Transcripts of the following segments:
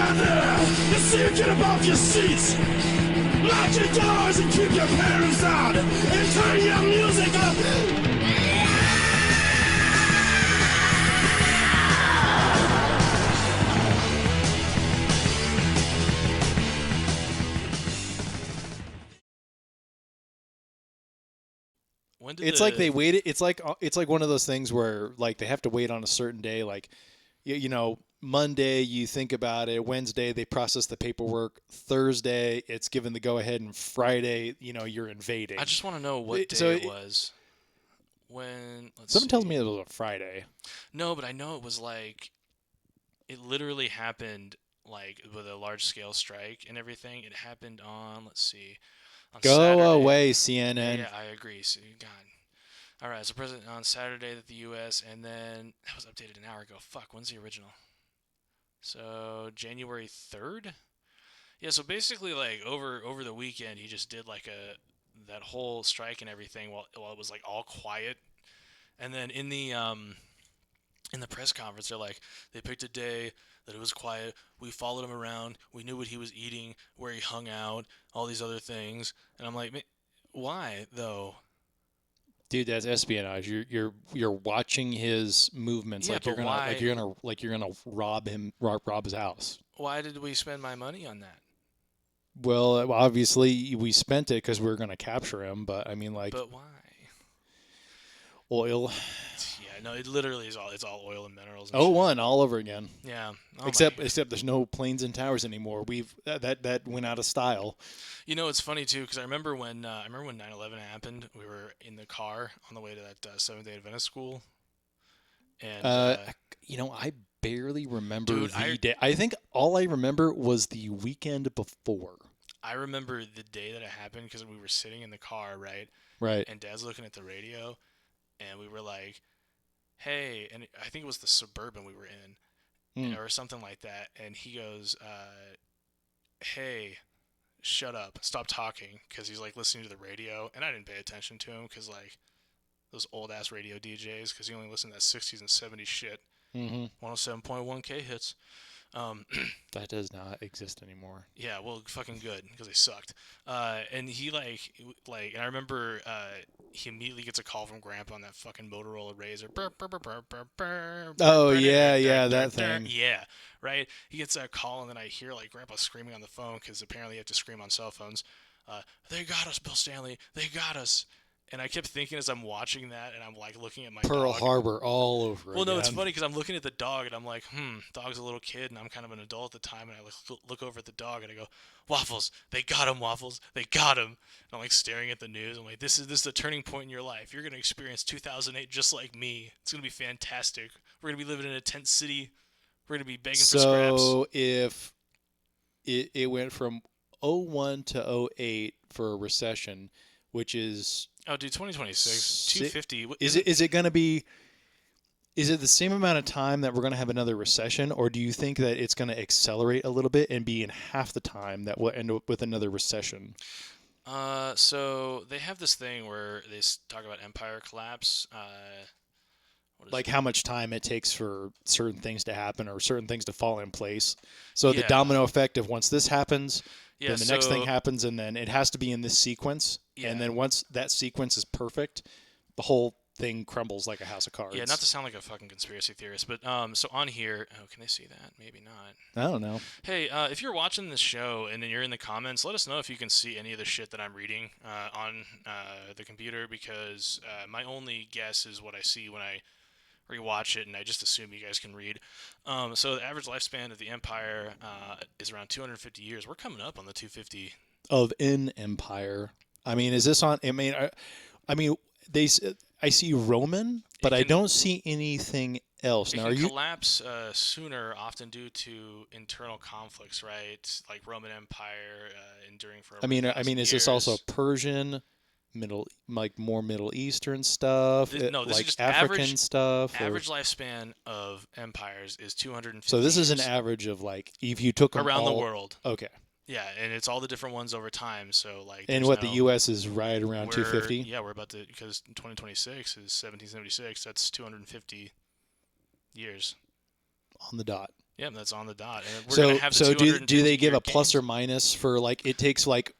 You see you get above your seats. Lock your doors and keep your parents out. And turn your music up. It's like they waited. It's like one of those things where like they have to wait on a certain day. Like, you know, Monday you think about it. Wednesday they process the paperwork. Thursday it's given the go ahead, and Friday, you know, you're invading. I just want to know what day it was. When someone tells me it was a Friday. No, but I know it was like it literally happened like with a large scale strike and everything. It happened on on Go Saturday. away, CNN. Yeah, I agree. So, God. All right, so President on Saturday that the U.S. and then that was updated an hour ago. Fuck, when's the original? So January 3rd. Yeah, so basically like over the weekend he just did like that whole strike and everything while it was like all quiet, and then in the press conference they're like they picked a day that it was quiet. We followed him around. We knew what he was eating, where he hung out, all these other things. And I'm like, why though? Dude, that's espionage. You're watching his movements. Yeah, like you're gonna rob his house. Why did we spend my money on that? Well, obviously we spent it because we were gonna capture him. But I mean, like, but why? Oil. Yeah, no, it literally is all oil and minerals. And one all over again. Yeah. Except there's no planes and towers anymore. We've that went out of style. You know, it's funny too because I remember when 9/11 happened. We were in the car on the way to that Seventh-day Adventist school, and you know, I barely remember the day. I think all I remember was the weekend before. I remember the day that it happened because we were sitting in the car, right? Right. And Dad's looking at the radio, and we were like, "Hey," and I think it was the Suburban we were in, or something like that. And he goes, "Hey, shut up, stop talking," because he's like listening to the radio, and I didn't pay attention to him because like those old ass radio DJs, because he only listened to that 60s and 70s shit. 107.1 K hits. That does not exist anymore. Yeah, well, fucking good because they sucked. And he like, and I remember he immediately gets a call from Grandpa on that fucking Motorola Razr. Oh yeah, that thing. Yeah, right. He gets that call, and then I hear like Grandpa screaming on the phone because apparently you have to scream on cell phones. They got us, Bill Stanley. They got us. And I kept thinking as I'm watching that, and I'm like looking at my Pearl dog. Harbor all over. Well, no, it's funny because I'm looking at the dog, and I'm like, dog's a little kid, and I'm kind of an adult at the time, and I look over at the dog, and I go, Waffles, they got him, Waffles, they got him. And I'm like staring at the news. I'm like, this is a turning point in your life. You're gonna experience 2008 just like me. It's gonna be fantastic. We're gonna be living in a tent city. We're gonna be begging for scraps. So if it went from 01 to 08 for a recession, which is... Oh, dude, 2026, 250. Is it going to be... Is it the same amount of time that we're going to have another recession, or do you think that it's going to accelerate a little bit and be in half the time that we'll end up with another recession? So they have this thing where they talk about empire collapse. Like how much time it takes for certain things to happen or certain things to fall in place. So the domino effect of once this happens... then the next thing happens, and then it has to be in this sequence. Yeah. And then once that sequence is perfect, the whole thing crumbles like a house of cards. Yeah, not to sound like a fucking conspiracy theorist, but so on here, can they see that? Maybe not. I don't know. Hey, if you're watching this show and then you're in the comments, let us know if you can see any of the shit that I'm reading on the computer, because my only guess is what I see when I rewatch it, and I just assume you guys can read. So the average lifespan of the empire is around 250 years. We're coming up on the 250 of an empire. I mean, is this on? I mean, I see Roman, but I don't see anything else. Now, collapse sooner, often due to internal conflicts, right? Like Roman Empire enduring for. I mean, is this also Persian? More Middle Eastern stuff. No, this like is just African stuff. Average lifespan of empires is 250. So this years. is an average of like if you took them around all, the world. Okay. Yeah, and it's all the different ones over time. So like. And what the U.S. is right around 250. Yeah, we're about to, because 2026 is 1776. That's 250 years. On the dot. Yeah, that's on the dot. And we're gonna have so do they give a games. plus or minus for like it takes like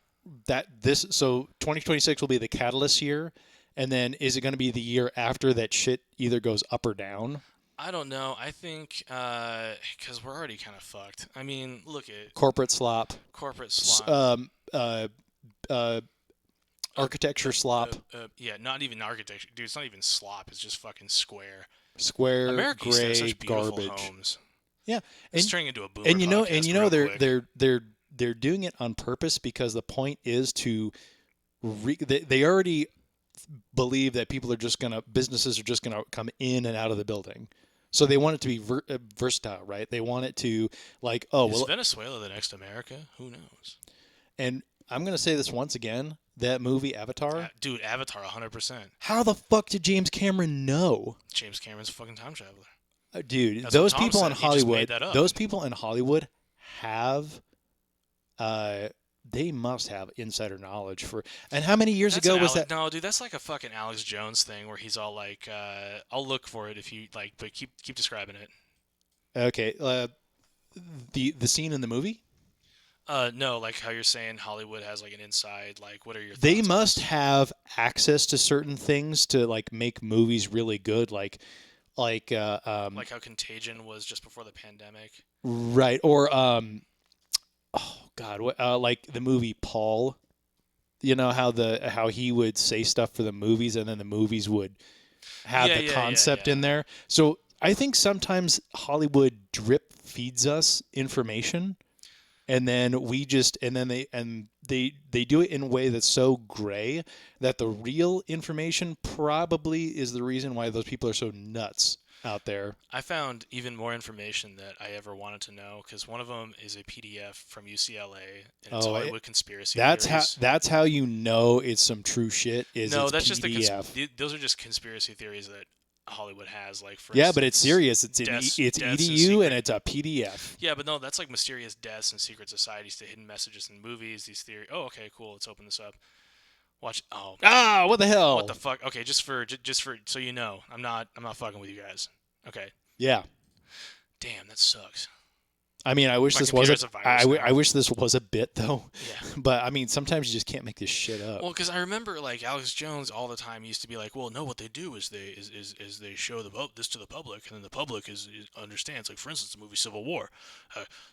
that this so 2026 will be the catalyst year, and then is it going to be the year after that shit either goes up or down? I don't know. I think because we're already kind of fucked. I mean, look at Corporate slop. Architecture slop. Yeah, not even architecture, dude. It's not even slop. It's just fucking square. Square, America used to have gray, such beautiful garbage. Homes. Yeah, it's turning into a boomer and you know, podcast they're doing it on purpose because the point is to they already believe that businesses are just gonna come in and out of the building. So they want it to be versatile, right? They want it to like, is Venezuela the next America? Who knows? And I'm going to say this once again, that movie Avatar. Dude, Avatar 100%. How the fuck did James Cameron know? James Cameron's a fucking time traveler. Dude, That's those what Tom people in said. He just made Hollywood, that up. those people in Hollywood have they must have insider knowledge for. And how many years ago was that? No, dude, that's like a fucking Alex Jones thing where he's all like, I'll look for it if you like, but keep describing it. Okay, the scene in the movie? No, like how you're saying Hollywood has like an inside, like what are your thoughts They on must this? have access to certain things to like make movies really good, like how Contagion was just before the pandemic. right, or oh god, like the movie Paul. You know how he would say stuff for the movies and then the movies would have the concept in there. So I think sometimes Hollywood drip feeds us information. And then they do it in a way that's so gray that the real information probably is the reason why those people are so nuts out there. I found even more information that I ever wanted to know because one of them is a PDF from UCLA and it's Hollywood conspiracy theories. That's how you know it's some true shit. That's PDF. just those are just conspiracy theories that Hollywood has, like for but it's serious. It's EDU and it's a PDF. Yeah, but no, that's like mysterious deaths and secret societies to hidden messages in movies. These theories. Oh, okay, cool. Let's open this up. Watch. Oh. What the hell? What the fuck? Okay, just for so you know, I'm not fucking with you guys. Okay. Yeah. Damn, that sucks. I mean, I wish this was I wish this was a bit though. Yeah. But I mean, sometimes you just can't make this shit up. Well, because I remember like Alex Jones all the time used to be like, well, no, what they do is they show this to the public, and then the public understands. Like for instance, the movie Civil War.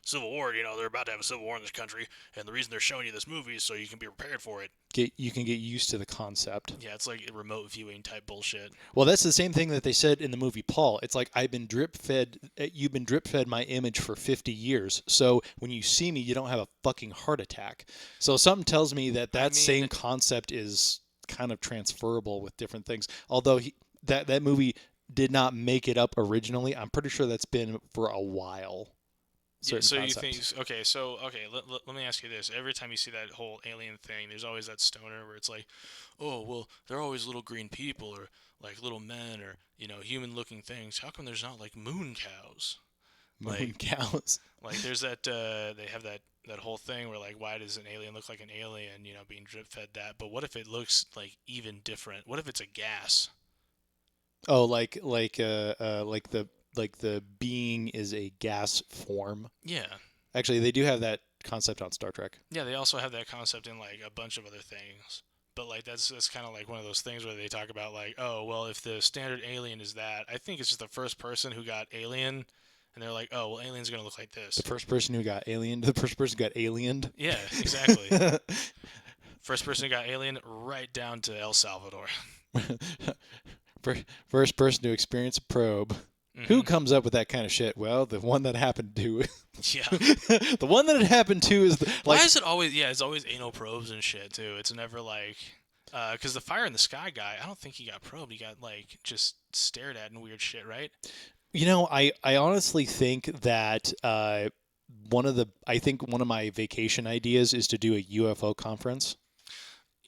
Civil War, they're about to have a civil war in this country, and the reason they're showing you this movie is so you can be prepared for it. You can get used to the concept. Yeah, it's like remote viewing type bullshit. Well, that's the same thing that they said in the movie Paul. It's like you've been drip fed my image for 50 years. So when you see me, you don't have a fucking heart attack. So something tells me that same concept is kind of transferable with different things. Although that movie did not make it up originally, I'm pretty sure that's been for a while. Yeah, so concepts. You think let me ask you this: every time you see that whole alien thing, there's always that stoner where it's like, oh well, they're always little green people or like little men or human-looking things. How come there's not like moon cows? Cows. Like there's that they have that whole thing where like why does an alien look like an alien? Being drip fed that. But what if it looks like even different? What if it's a gas? Oh, like the being is a gas form. Yeah. Actually, they do have that concept on Star Trek. Yeah, they also have that concept in like a bunch of other things. But like that's kind of like one of those things where they talk about like, oh well, if the standard alien is that, I think it's just the first person who got alien, and they're like, oh well, aliens are gonna look like this. The first person who got alien. The first person who got aliened. Yeah, exactly. First person who got alien, right down to El Salvador. First person to experience a probe. Mm-hmm. Who comes up with that kind of shit? Well, the one that happened to. Yeah. The one that it happened to is why is it always? Yeah, it's always anal probes and shit too. It's never like, because the Fire in the Sky guy, I don't think he got probed. He got like just stared at and weird shit, right? I honestly think that one of my vacation ideas is to do a UFO conference.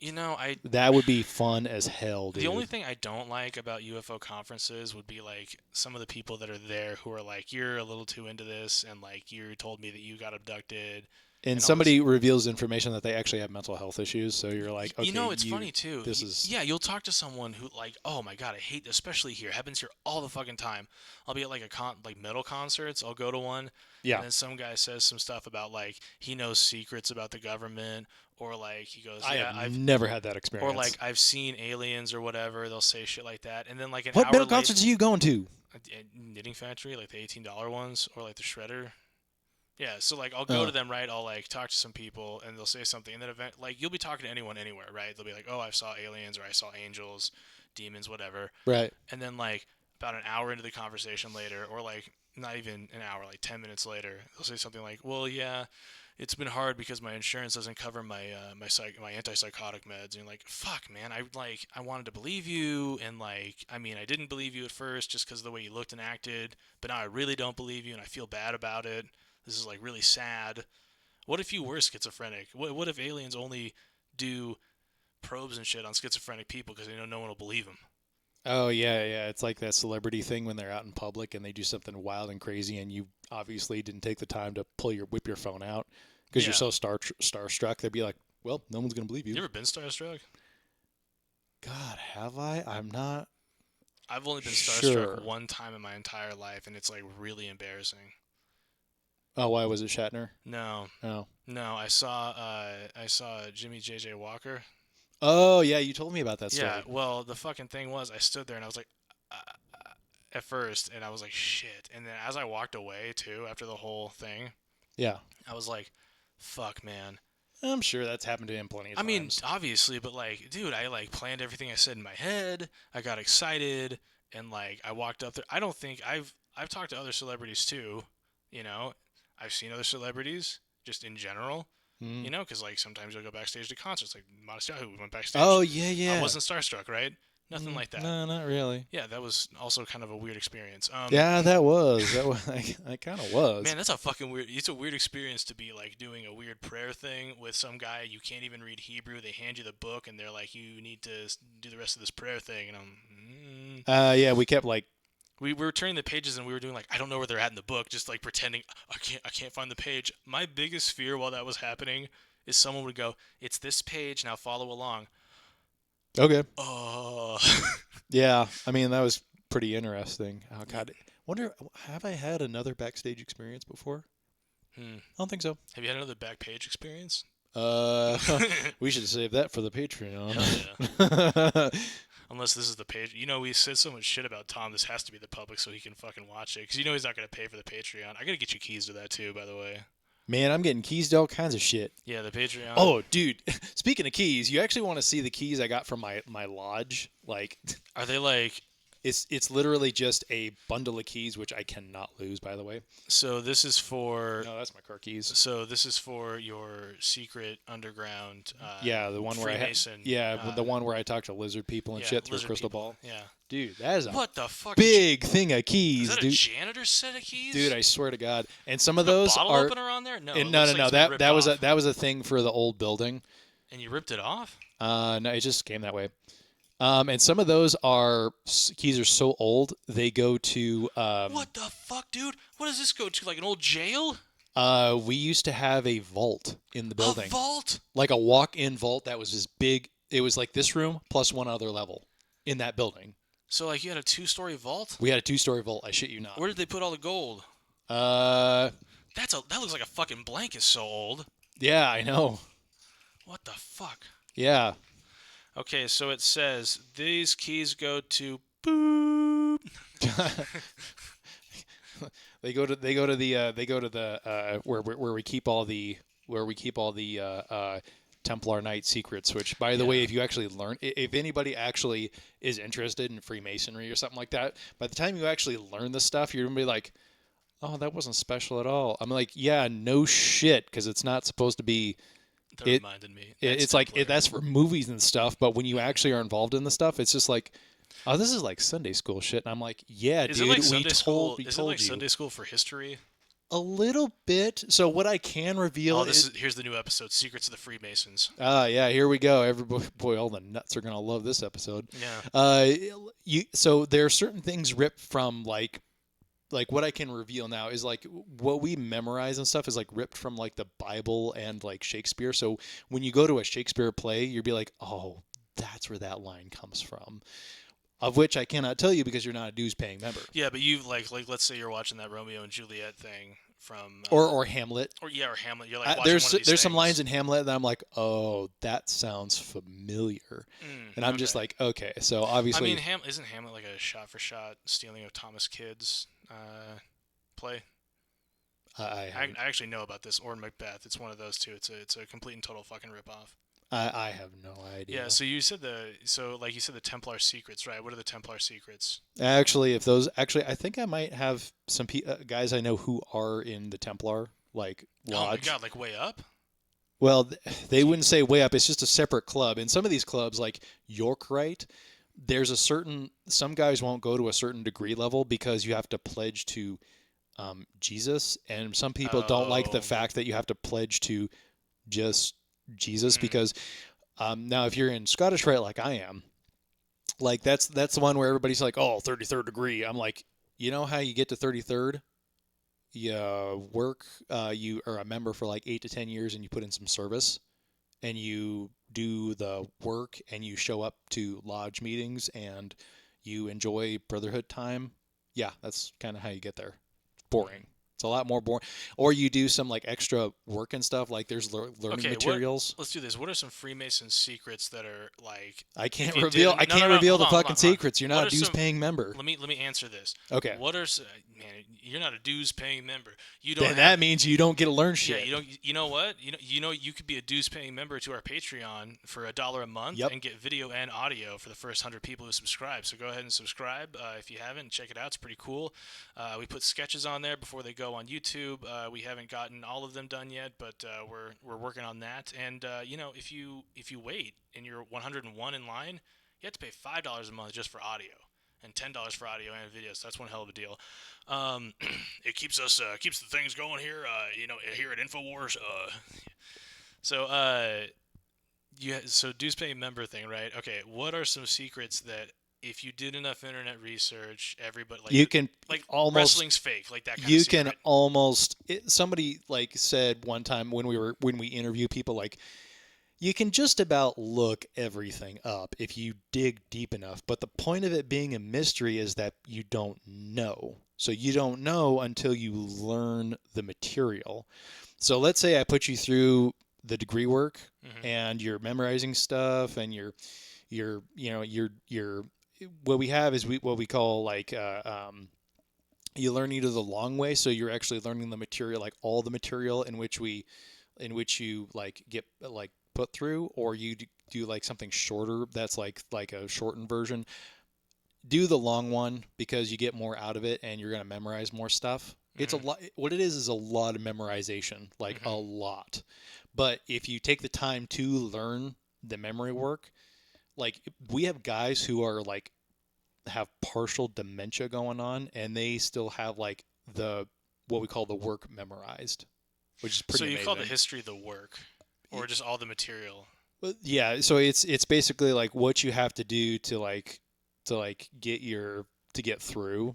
That would be fun as hell, dude. The only thing I don't like about UFO conferences would be like some of the people that are there who are like, you're a little too into this, and like you told me that you got abducted. And somebody reveals information that they actually have mental health issues, so you're like, okay, it's funny too. You'll talk to someone who like, oh my god, I hate, especially here, happens here all the fucking time. I'll be at like like metal concerts. I'll go to one, and then some guy says some stuff about like he knows secrets about the government, or like he goes, I've never had that experience, or like I've seen aliens or whatever. They'll say shit like that, and then like what metal concerts are you going to? Knitting Factory, like the $18 ones, or like the Shredder. Yeah, so like I'll go to them, right? I'll like talk to some people, and they'll say something, and then like you'll be talking to anyone anywhere, right? They'll be like, "Oh, I saw aliens, or I saw angels, demons, whatever." Right. And then like about an hour into the conversation later, or like not even an hour, like 10 minutes later, they'll say something like, "Well, yeah, it's been hard because my insurance doesn't cover my my antipsychotic meds." And you're like, "Fuck, man, I wanted to believe you, and like I mean I didn't believe you at first just because of the way you looked and acted, but now I really don't believe you, and I feel bad about it. This is like really sad. What if you were schizophrenic? What if aliens only do probes and shit on schizophrenic people because they know no one will believe them?" Oh yeah. It's like that celebrity thing when they're out in public and they do something wild and crazy, and you obviously didn't take the time to whip your phone out because you're so starstruck. They'd be like, "Well, no one's gonna believe you." You ever been starstruck? God, have I? I'm not. I've only been starstruck one time in my entire life, and it's like really embarrassing. Oh, why was it Shatner? No. Oh. No, I saw Jimmy J.J. Walker. Oh, yeah, you told me about that story. Yeah, well, the fucking thing was I stood there and I was like, at first, and I was like, shit. And then as I walked away, too, after the whole thing, I was like, fuck, man. I'm sure that's happened to him plenty of times. I mean, obviously, but, like, dude, I, like, planned everything I said in my head. I got excited, and, like, I walked up there. I don't think I've talked to other celebrities, too, you know. I've seen other celebrities, just in general, you know, because, like, sometimes you'll go backstage to concerts, like Modest Yahoo, we went backstage. Oh, yeah. I wasn't starstruck, right? Nothing like that. No, not really. Yeah, that was also kind of a weird experience. Yeah, that was. I kind of was. Man, that's a fucking weird. It's a weird experience to be like doing a weird prayer thing with some guy you can't even read Hebrew. They hand you the book and they're like, "You need to do the rest of this prayer thing." And yeah, we kept like. We were turning the pages and we were doing like, I don't know where they're at in the book, just like pretending I can't find the page. My biggest fear while that was happening is someone would go, "It's this page, now follow along." Okay. Oh. Yeah, I mean that was pretty interesting. Oh God, wonder have I had another backstage experience before? I don't think so. Have you had another back page experience? We should save that for the Patreon. Hell yeah. Unless this is the page. You know, we said so much shit about Tom. This has to be the public so he can fucking watch it. Because you know he's not going to pay for the Patreon. I got to get you keys to that too, by the way. Man, I'm getting keys to all kinds of shit. Yeah, the Patreon. Oh, dude. Speaking of keys, you actually want to see the keys I got from my lodge? Like, are they like... It's literally just a bundle of keys, which I cannot lose, by the way. So this is for... No, that's my car keys. So this is for your secret underground yeah, the one Freemason, where the one where I talk to lizard people and shit through a crystal ball. Yeah. Dude, that is a what the fuck big thing of keys, is that dude. A janitor's set of keys? Dude, I swear to God. And some of those bottle are... opener on there? No, no. That was a thing for the old building. And you ripped it off? No, it just came that way. And some of those keys are so old they go to. What the fuck, dude? What does this go to? Like an old jail? We used to have a vault in the building. A vault? Like a walk-in vault that was this big. It was like this room plus one other level in that building. So like you had a 2-story vault? We had a 2-story vault. I shit you not. Where did they put all the gold? That looks like a fucking blanket. So old. Yeah, I know. What the fuck? Yeah. Okay, so it says these keys go to boop. They go to the where we keep all the Templar Knight secrets. Which, by the way, if you actually learn, if anybody actually is interested in Freemasonry or something like that, by the time you actually learn the stuff, you're gonna be like, "Oh, that wasn't special at all." I'm like, "Yeah, no shit," because it's not supposed to be. That reminded me. It's like that's for movies and stuff, but when you actually are involved in the stuff, it's just like, oh, this is like Sunday school shit. And I'm like, yeah, is dude, it like we Sunday school? told Is you. It like Sunday school for history? A little bit. So what I can reveal here's the new episode, Secrets of the Freemasons. Yeah, here we go. Boy, all the nuts are gonna love this episode. Yeah. So there are certain things ripped from like like what I can reveal now is like what we memorize and stuff is like ripped from like the Bible and like Shakespeare. So when you go to a Shakespeare play, you'll be like, oh, that's where that line comes from. Of which I cannot tell you because you're not a dues paying member. Yeah, but you like let's say you're watching that Romeo and Juliet thing from or Hamlet. Or Hamlet. You're like watching there's one of these there's things. some lines in Hamlet that I'm like, oh, that sounds familiar, and I'm just like, okay, so obviously. I mean, isn't Hamlet like a shot for shot stealing of Thomas Kidd's play? I actually know about this, or Macbeth. It's one of those two. It's a complete and total fucking ripoff. I have no idea. Yeah, so you said the Templar secrets, right? What are the Templar secrets? Actually, I think I might have some guys I know who are in the Templar lodge. Oh my god, like way up? Well, they wouldn't say way up. It's just a separate club. And some of these clubs, like Yorkright, there's some guys won't go to a certain degree level because you have to pledge to Jesus, and some people don't like the fact that you have to pledge to just Jesus because now if you're in Scottish Rite like I am, like that's the one where everybody's like, oh, 33rd degree. I'm like, you know how you get to 33rd? You work, you are a member for like 8 to 10 years and you put in some service and you do the work and you show up to lodge meetings and you enjoy brotherhood time. Yeah, that's kind of how you get there. Boring. It's a lot more boring. Or you do some like extra work and stuff. Like there's learning materials. Let's do this. What are some Freemason secrets that are like? I can't reveal. I can't reveal the fucking secrets. You're not a dues paying member. Let me answer this. Okay. What are man? You're not a dues paying member. You don't. Then that means you don't get to learn shit. Yeah. You don't. You know what? You could be a dues paying member to our Patreon for $1 a month and get video and audio for the first 100 people who subscribe. So go ahead and subscribe if you haven't. Check it out. It's pretty cool. We put sketches on there before they go on YouTube. We haven't gotten all of them done yet, but we're working on that. And if you wait and you're 101 in line, you have to pay $5 a month just for audio and $10 for audio and video. So that's one hell of a deal. It keeps the things going here. Here at Infowars. So dues paying member thing, right? Okay. What are some secrets that if you did enough internet research, everybody you can almost wrestling's fake, like that kind you of secret. can almost somebody like said one time when we interview people, like you can just about look everything up if you dig deep enough, but the point of it being a mystery is that you don't know. So you don't know until you learn the material. So let's say I put you through the degree work and you're memorizing stuff and you're what we have is what we call like you learn either the long way, so you're actually learning the material, like all the material in which you like get like put through, or you do like something shorter that's like a shortened version. Do the long one because you get more out of it and you're going to memorize more stuff. It's a lot. What it is a lot of memorization, like a lot. But if you take the time to learn the memory work, like we have guys who are like have partial dementia going on and they still have like what we call the work memorized, which is pretty amazing. So you call the history the work or just all the material? Yeah. So it's basically like what you have to do to get through.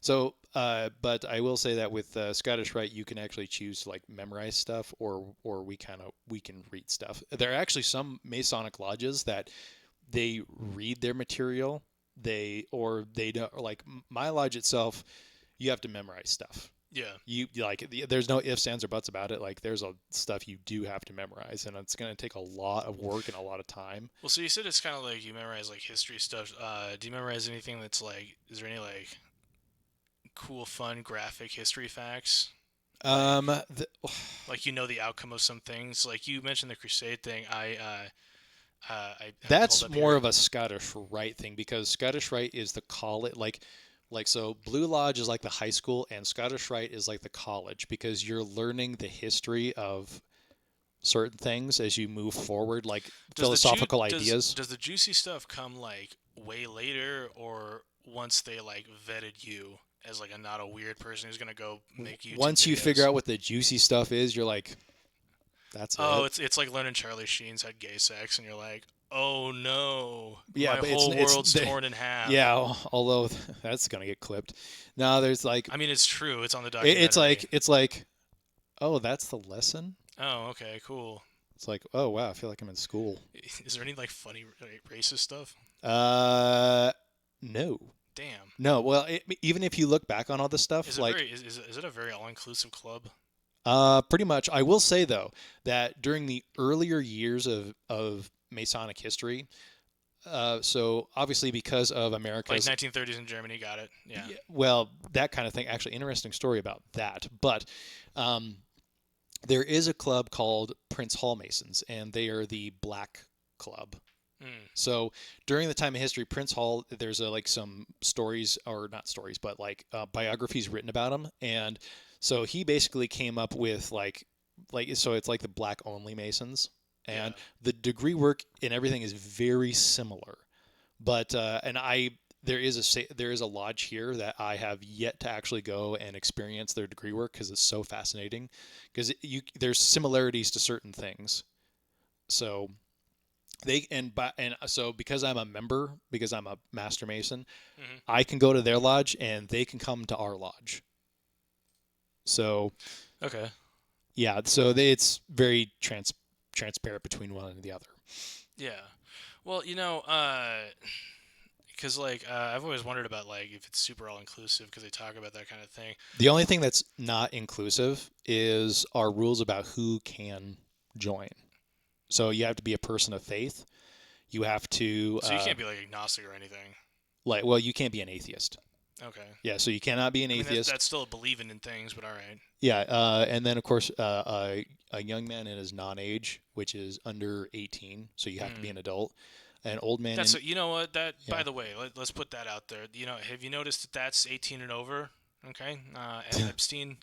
So, but I will say that with Scottish Rite, you can actually choose to like memorize stuff or we can read stuff. There are actually some Masonic lodges that they read their material. They don't, like my lodge itself, you have to memorize stuff. Yeah. You like there's no ifs, ands, or buts about it. Like there's stuff you do have to memorize, and it's going to take a lot of work and a lot of time. Well, so you said it's kind of like you memorize like history stuff. Do you memorize anything that's like? Is there any like cool, fun, graphic history facts? Like the outcome of some things. Like you mentioned the Crusade thing. That's more of a Scottish Rite thing because Scottish Rite is the college, like so Blue Lodge is like the high school and Scottish Rite is like the college because you're learning the history of certain things as you move forward, like philosophical ideas. Does the juicy stuff come like way later or once they like vetted you as like not a weird person who's gonna go make YouTube Once you videos? figure out what the juicy stuff is, you're like, that's it's like learning Charlie Sheen's had gay sex, and you're like, Oh no! Yeah, My but whole world's torn in half. Yeah, although that's gonna get clipped. No, there's like. I mean, it's true. It's on the documentary. It's like, oh, that's the lesson. Oh, okay, cool. It's like, oh wow, I feel like I'm in school. Is there any like funny racist stuff? No. Damn. No. Well, even if you look back on all this stuff, is it a very all-inclusive club? Pretty much. I will say though that during the earlier years of Masonic history, so obviously because of America's like 1930s in Germany, got it. Yeah. Well, that kind of thing. Actually, interesting story about that. But there is a club called Prince Hall Masons, and they are the black club. So during the time of history, Prince Hall, there's like some stories, or not stories, but like biographies written about him, and so he basically came up with like so it's like the black only Masons, and the degree work and everything is very similar, but there is a lodge here that I have yet to actually go and experience their degree work because it's so fascinating, because there's similarities to certain things, so. So because I'm a member, because I'm a Master Mason, I can go to their lodge and they can come to our lodge. So, okay, yeah. So it's very transparent between one and the other. Yeah. Well, because like I've always wondered about like if it's super all inclusive because they talk about that kind of thing. The only thing that's not inclusive is our rules about who can join. So you have to be a person of faith. You have to. So you can't be like agnostic or anything. Well, you can't be an atheist. Okay. Yeah, so you cannot be an atheist. That's still believing in things, but all right. Yeah, and then of course a young man in his non-age, which is under 18, so you have to be an adult. An old man. You know what? By the way, let's put that out there. Have you noticed that that's 18 and over? Okay, and Epstein.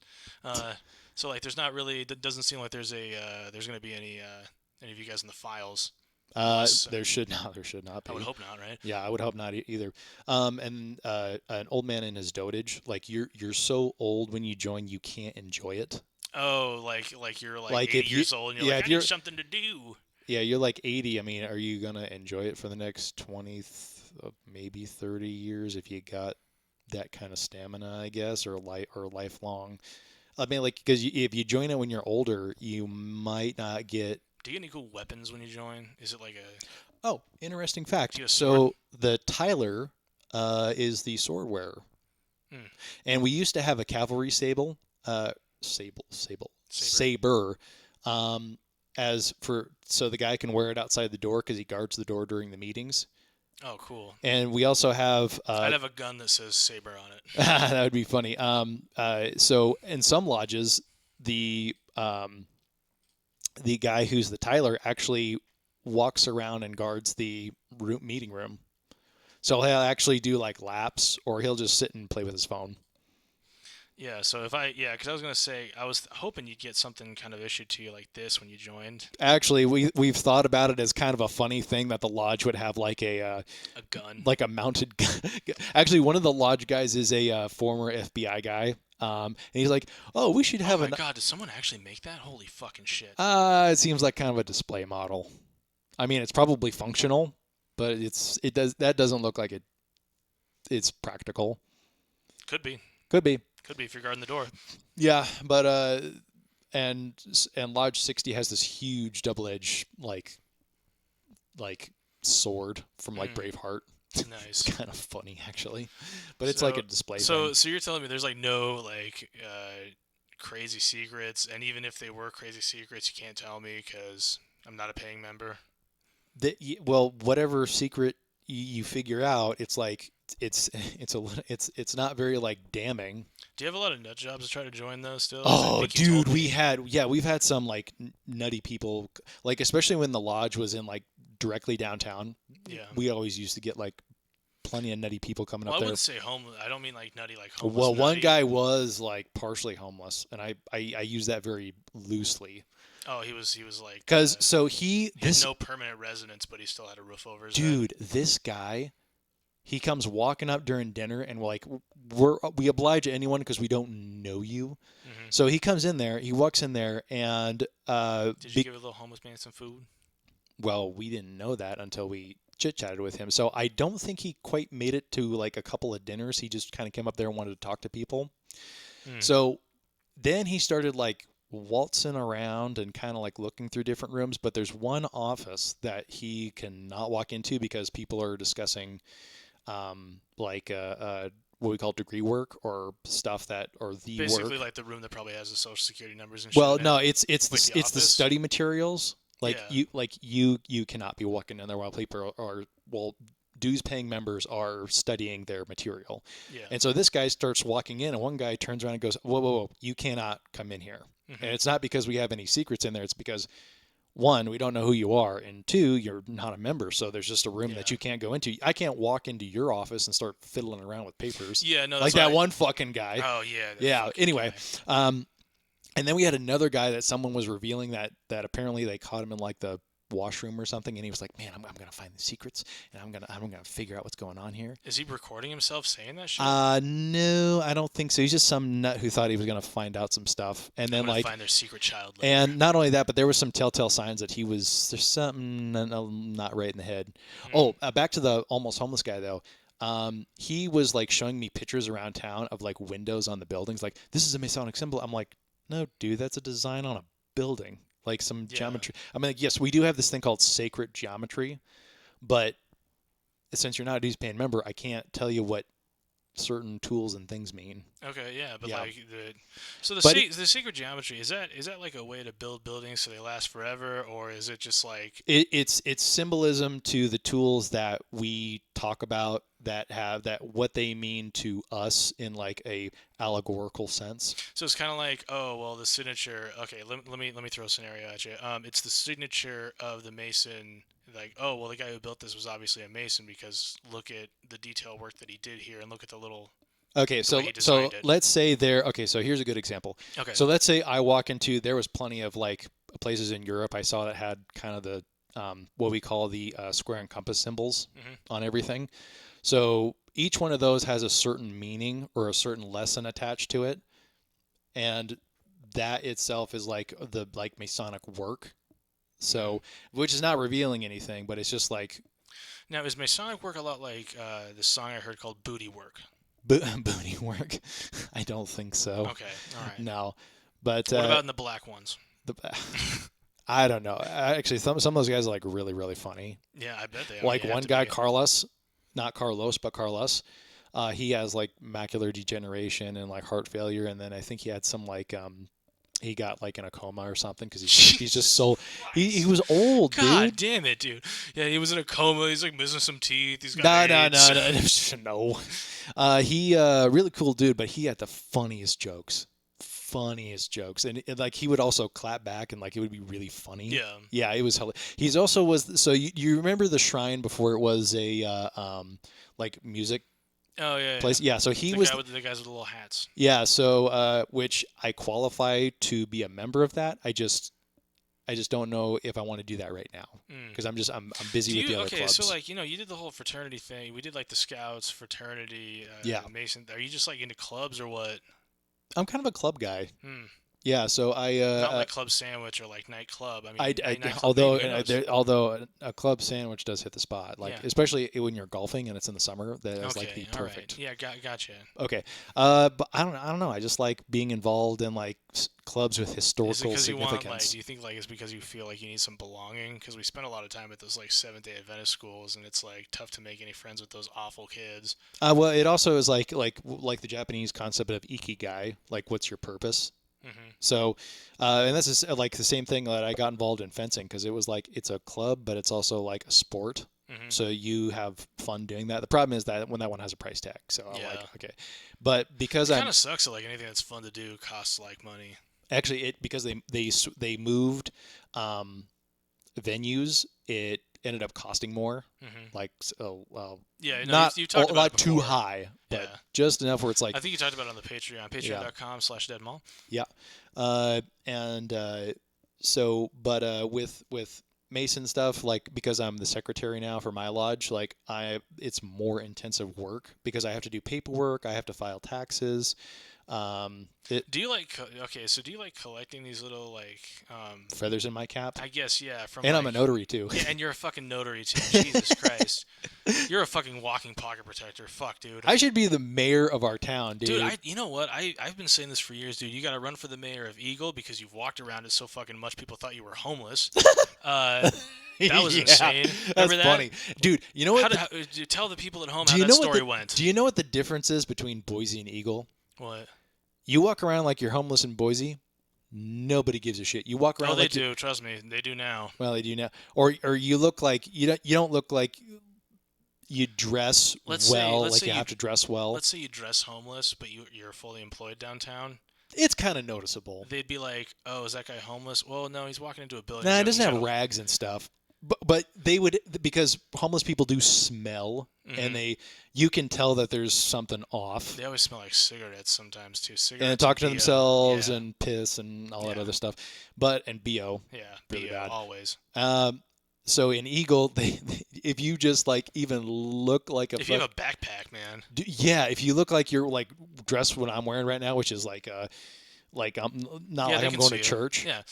So like, there's not really. It doesn't seem like there's going to be any of you guys in the files. There should not be. I would hope not, right? Yeah, I would hope not either. And an old man in his dotage, like you're so old when you join, you can't enjoy it. Oh, like you're like 80 years old and you're like, I need something to do. Yeah, you're like 80. I mean, are you gonna enjoy it for the next 20, maybe 30 years if you got that kind of stamina, I guess, or lifelong? I mean, like, because if you join it when you're older, you might not get. Do you get any cool weapons when you join? Is it like a... Oh, interesting fact. So the Tyler is the sword wearer. And we used to have a cavalry saber, so the guy can wear it outside the door because he guards the door during the meetings. Oh, cool. And we also have... I'd have a gun that says saber on it. That would be funny. So in some lodges, the guy who's the Tyler actually walks around and guards the meeting room. So he'll actually do like laps, or he'll just sit and play with his phone. Yeah, so because I was going to say, I was hoping you'd get something kind of issued to you like this when you joined. Actually, we've thought about it as kind of a funny thing that the lodge would have like a gun. Like a mounted gun. Actually, one of the lodge guys is a former FBI guy. And he's like, oh, we should have Oh my God, did someone actually make that? Holy fucking shit. It seems like kind of a display model. I mean, it's probably functional, but that doesn't look like it's practical. Could be. Could be if you're guarding the door. Yeah, but and Lodge 60 has this huge double-edged like sword from like Braveheart. Nice. It's kind of funny actually, but it's like a display thing. So you're telling me there's like no like crazy secrets, and even if they were crazy secrets, you can't tell me because I'm not a paying member. Well, whatever secret you figure out, it's like it's not very like damning. Do you have a lot of nut jobs to try to join those still? Oh, dude, we've had some like nutty people, like especially when the lodge was in like directly downtown. Yeah, we always used to get like plenty of nutty people coming up there. I wouldn't say homeless. I don't mean like nutty like homeless. Well, nutty. One guy was like partially homeless, and I use that very loosely. Oh, he was like because he had no permanent residence, but he still had a roof over his head. This guy, he comes walking up during dinner, and we oblige anyone because we don't know you. Mm-hmm. So he comes in there, he walks in there, and did you give a little homeless man some food? well, we didn't know that until we chit-chatted with him. So I don't think he quite made it to like a couple of dinners. He just kind of came up there and wanted to talk to people. So then he started like waltzing around and kind of like looking through different rooms. But there's one office that he cannot walk into because people are discussing what we call degree work or stuff that or the basically work. like the room that probably has the social security numbers and well shit. No, it's the office? study materials. Yeah. You cannot be walking in there while people are dues paying members are studying their material. Yeah. And so this guy starts walking in and one guy turns around and goes, whoa, you cannot come in here. And it's not because we have any secrets in there, it's because one, we don't know who you are, and two, you're not a member, so there's just a room that you can't go into. I can't walk into your office and start fiddling around with papers. Yeah, no, like that one fucking guy. Oh yeah. Yeah. Anyway, and then we had another guy that someone was revealing that apparently they caught him in like the washroom or something, and he was like, "Man, I'm gonna find the secrets, and I'm gonna figure out what's going on here." Is he recording himself saying that shit? No, I don't think so. He's just some nut who thought he was gonna find out some stuff, and then like find their secret child later. And not only that, but there was some telltale signs that there's something not right in the head. Back to the almost homeless guy though. He was like showing me pictures around town of like windows on the buildings. Like, this is a Masonic symbol. I'm like, no, dude, that's a design on a building. Like some geometry. I mean, like, yes, we do have this thing called sacred geometry, but since you're not a dues paying member, I can't tell you what certain tools and things mean. Okay, yeah, but like the secret geometry is that like a way to build buildings so they last forever, or is it just like it's symbolism to the tools that we talk about that what they mean to us in like a allegorical sense. So it's kind of like, oh well, the signature. Okay, let me throw a scenario at you. It's the signature of the mason. Like, oh well, the guy who built this was obviously a mason because look at the detail work that he did here, and look at the little. Okay, so let's say so here's a good example. Okay. So let's say I walk into, there was plenty of like places in Europe I saw that had kind of the what we call the square and compass symbols on everything. So each one of those has a certain meaning or a certain lesson attached to it, and that itself is like the Masonic work. So, which is not revealing anything, but it's just like. Now, is Masonic work a lot like the song I heard called "Booty Work"? Booty work? I don't think so. Okay, all right. No, but what about in the black ones? I don't know. Actually, some of those guys are like really, really funny. Yeah, I bet they are. Like one guy, Carlos, not Carlos, but Carlos. He has like macular degeneration and like heart failure, and then I think he had some like he got like in a coma or something because he's just so he was old. God dude. Damn it, dude! Yeah, he was in a coma. He's like missing some teeth. He's got AIDS. No. He really cool dude, but he had the funniest jokes, and like he would also clap back and like it would be really funny. Yeah, it was hilarious. He's also was so you remember the shrine before it was a like music. Oh yeah, place. Yeah, so he was the guys with the little hats. Yeah, so which I qualify to be a member of that. I just don't know if I want to do that right now because I'm busy with the other clubs. So like you did the whole fraternity thing. We did like the Scouts fraternity. Mason. Are you just like into clubs or what? I'm kind of a club guy. Yeah, so I not like Club Sandwich or like Nightclub. I mean, although a club sandwich does hit the spot, like especially when you're golfing and it's in the summer, that is like the perfect. Right. Yeah, gotcha. Okay, but I don't know. I just like being involved in like clubs with historical significance. Do you think like it's because you feel like you need some belonging? Because we spend a lot of time at those like Seventh-day Adventist schools, and it's like tough to make any friends with those awful kids. Well, it also is like the Japanese concept of ikigai, like what's your purpose. So, and this is like the same thing that I got involved in fencing because it was like it's a club, but it's also like a sport. So you have fun doing that. The problem is that when that one has a price tag. So I'm like, okay, but because it kind of sucks that like anything that's fun to do costs like money. Actually, because they moved venues, it ended up costing more. Like you talked about not too high, but just enough where it's like. I think you talked about it on the Patreon, patreon.com/deadmall. Yeah, with Mason stuff, like because I'm the secretary now for my lodge, like it's more intensive work because I have to do paperwork, I have to file taxes, Do you like do you like collecting these little feathers in my cap? I guess, yeah. And I'm a notary too. Yeah, and you're a fucking notary too. Jesus Christ, you're a fucking walking pocket protector. Fuck, dude. I should be the mayor of our town, dude. Dude, you know what? I've been saying this for years, dude. You got to run for the mayor of Eagle because you've walked around it so fucking much. People thought you were homeless. That was insane. That's funny, dude. You know what? Tell the people at home how that story went. Do you know what the difference is between Boise and Eagle? What? You walk around like you're homeless in Boise, nobody gives a shit. You walk around. Oh, they do. Trust me, they do now. Well, they do now. Or you look like you don't look like you dress like you have to dress well. Let's say you dress homeless, but you're fully employed downtown. It's kind of noticeable. They'd be like, "Oh, is that guy homeless?" Well, no, he's walking into a building. Nah, he doesn't have rags and stuff. But they would, because homeless people do smell, and you can tell that there's something off. They always smell like cigarettes sometimes too. Cigarettes and talk to themselves and piss and all that other stuff. And BO. Yeah, really BO bad. Always. So in Eagle, if you just like even look like if you have a backpack, man. If you look like you're like dressed what I'm wearing right now, which is like I'm not like I'm going to church. Yeah.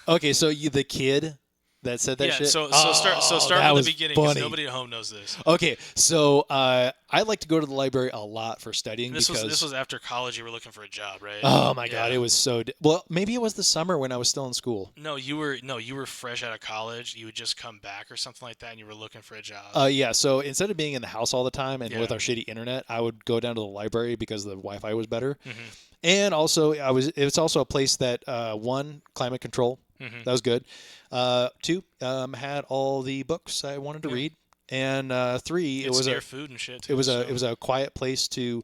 Okay, so the kid that said that shit? So start from the beginning because nobody at home knows this. Okay, so I like to go to the library a lot for studying. This was after college. You were looking for a job, right? Oh my god, it was so well. Maybe it was the summer when I was still in school. No, you were fresh out of college. You would just come back or something like that, and you were looking for a job. Yeah. So instead of being in the house all the time and with our shitty internet, I would go down to the library because the Wi-Fi was better. Mm-hmm. And also, it was also a place that one, climate control. Mm-hmm. That was good. Two, had all the books I wanted to read, and three, it was food and shit too, it was a quiet place to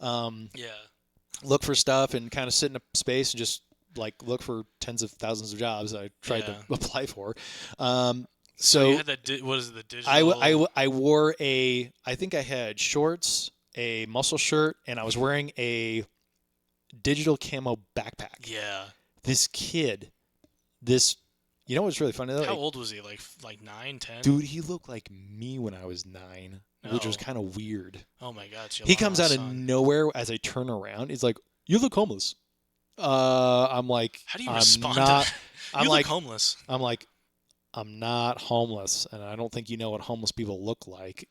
look for stuff and kind of sit in a space and just like look for tens of thousands of jobs I tried to apply for. So you had what is it, the digital? I wore I think I had shorts, a muscle shirt, and I was wearing a digital camo backpack. Yeah. This kid, you know what's really funny though? How old was he? Like 9, 10? Dude, he looked like me when I was 9, which was kind of weird. Oh my god. He comes out of nowhere as I turn around. He's like, "You look homeless." I'm like, how do you respond to that? You look homeless. I'm like, I'm not homeless, and I don't think you know what homeless people look like.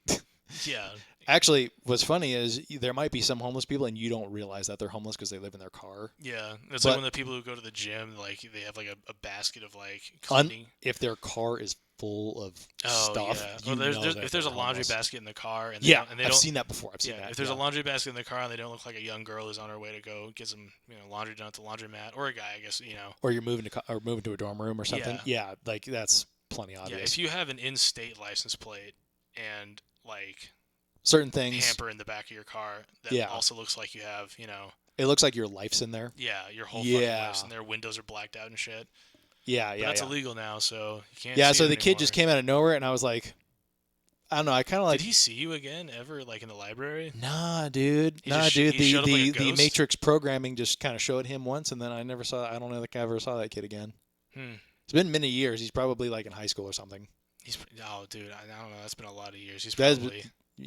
Yeah. Actually, what's funny is there might be some homeless people, and you don't realize that they're homeless because they live in their car. Yeah, it's like when the people who go to the gym, like they have like a basket of like cleaning. If their car is full of stuff, if there's a laundry basket in the car, and I've seen that before. I've seen that. If there's a laundry basket in the car and they don't look like a young girl who's on her way to go get some laundry done at the laundromat, or a guy, I guess or you're moving to a dorm room or something. Yeah, like that's plenty obvious. Yeah, if you have an in-state license plate and like certain things hamper in the back of your car that also looks like you have, it looks like your life's in there. Yeah, your whole fucking life's in there. Windows are blacked out and shit. Yeah, but that's illegal now, so you can't. Yeah, see so it the anymore. kid just came out of nowhere, and I was like, I don't know. I kind of like. Did he see you again ever, like in the library? Nah, dude. The Matrix programming just kind of showed him once, and then I never saw. I don't think I ever saw that kid again. It's been many years. He's probably like in high school or something. Dude, I don't know. That's been a lot of years. He's probably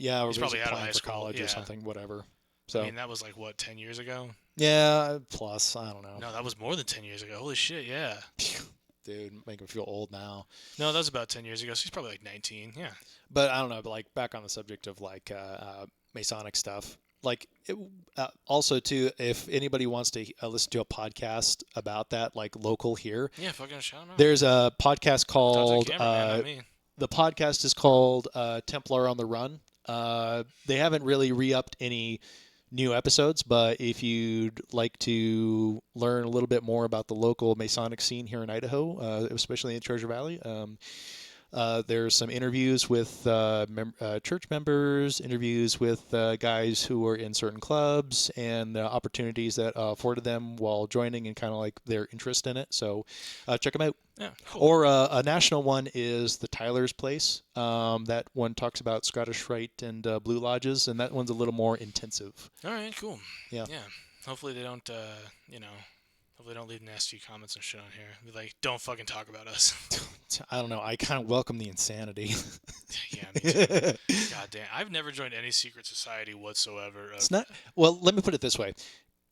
out of high school, college or something, whatever. So I mean, that was like what, 10 years ago? Yeah, plus I don't know. No, that was more than 10 years ago. Holy shit, yeah. Dude, make him feel old now. No, that was about 10 years ago. So he's probably like 19. Yeah. But I don't know. But like back on the subject of like Masonic stuff. Like also too, if anybody wants to listen to a podcast about that, like local here. Yeah, fucking shout them out. There's a podcast called. The podcast is called Templar on the Run. They haven't really re-upped any new episodes, but if you'd like to learn a little bit more about the local Masonic scene here in Idaho, especially in the Treasure Valley, there's some interviews with church members, interviews with guys who are in certain clubs, and opportunities that afforded them while joining and kind of like their interest in it. So check them out. Yeah, cool. Or a national one is the Tyler's Place. That one talks about Scottish Rite and Blue Lodges, and that one's a little more intensive. All right, cool. Yeah. Hopefully they don't, hopefully they don't leave nasty comments and shit on here. They're like, don't fucking talk about us. I don't know. I kind of welcome the insanity. Yeah, me too. God damn. I've never joined any secret society whatsoever. It's not. Well, let me put it this way.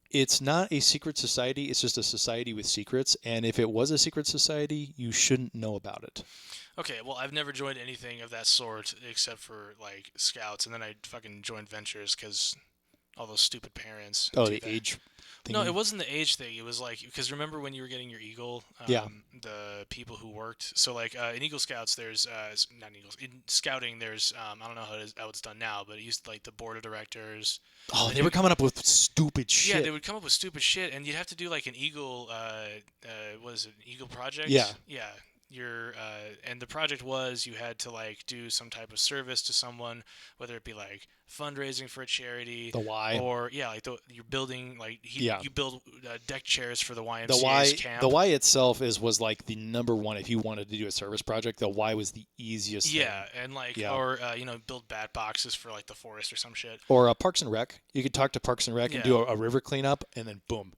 It's not a secret society. It's just a society with secrets. And if it was a secret society, you shouldn't know about it. Okay, well, I've never joined anything of that sort except for, like, scouts. And then I fucking joined ventures because all those stupid parents. Oh, the age thing? No, it wasn't the age thing. It was like, because remember when you were getting your Eagle? Yeah. The people who worked. So, like, in Eagle Scouts, there's, not Eagles. In Scouting, there's, I don't know how it's done now, but it used to, like, the board of directors. Oh, they were coming up with stupid shit. Yeah, they would come up with stupid shit, and you'd have to do, like, an Eagle, what is it, an Eagle project? Yeah. Yeah. And the project was you had to, like, do some type of service to someone, whether it be, like, fundraising for a charity. The Y. Or, yeah, like, you're building, like, you build deck chairs for the YMCA's camp. The Y itself was, like, the number one if you wanted to do a service project. The Y was the easiest thing. And, like, or, build bat boxes for, like, the forest or some shit. Or Parks and Rec. You could talk to Parks and Rec and do a river cleanup, and then boom.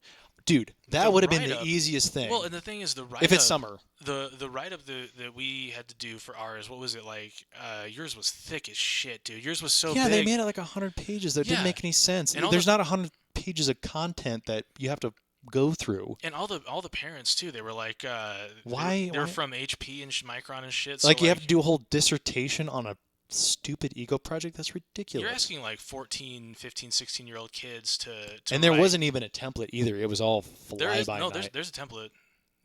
Dude, that would have been the easiest thing. Well, and the thing is, if it's summer, the write-up that we had to do for ours, what was it like? Yours was thick as shit, dude. Yours was so big. Yeah, they made it like 100 pages. That didn't make any sense. And there's not 100 pages of content that you have to go through. And all the parents too. They were like, why? They're from HP and Micron and shit. So like you have to do a whole dissertation on a stupid ego project. That's ridiculous. You're asking like 14, 15, 16-year-old kids to and there wasn't even a template either. It was all fly by night. There's a template.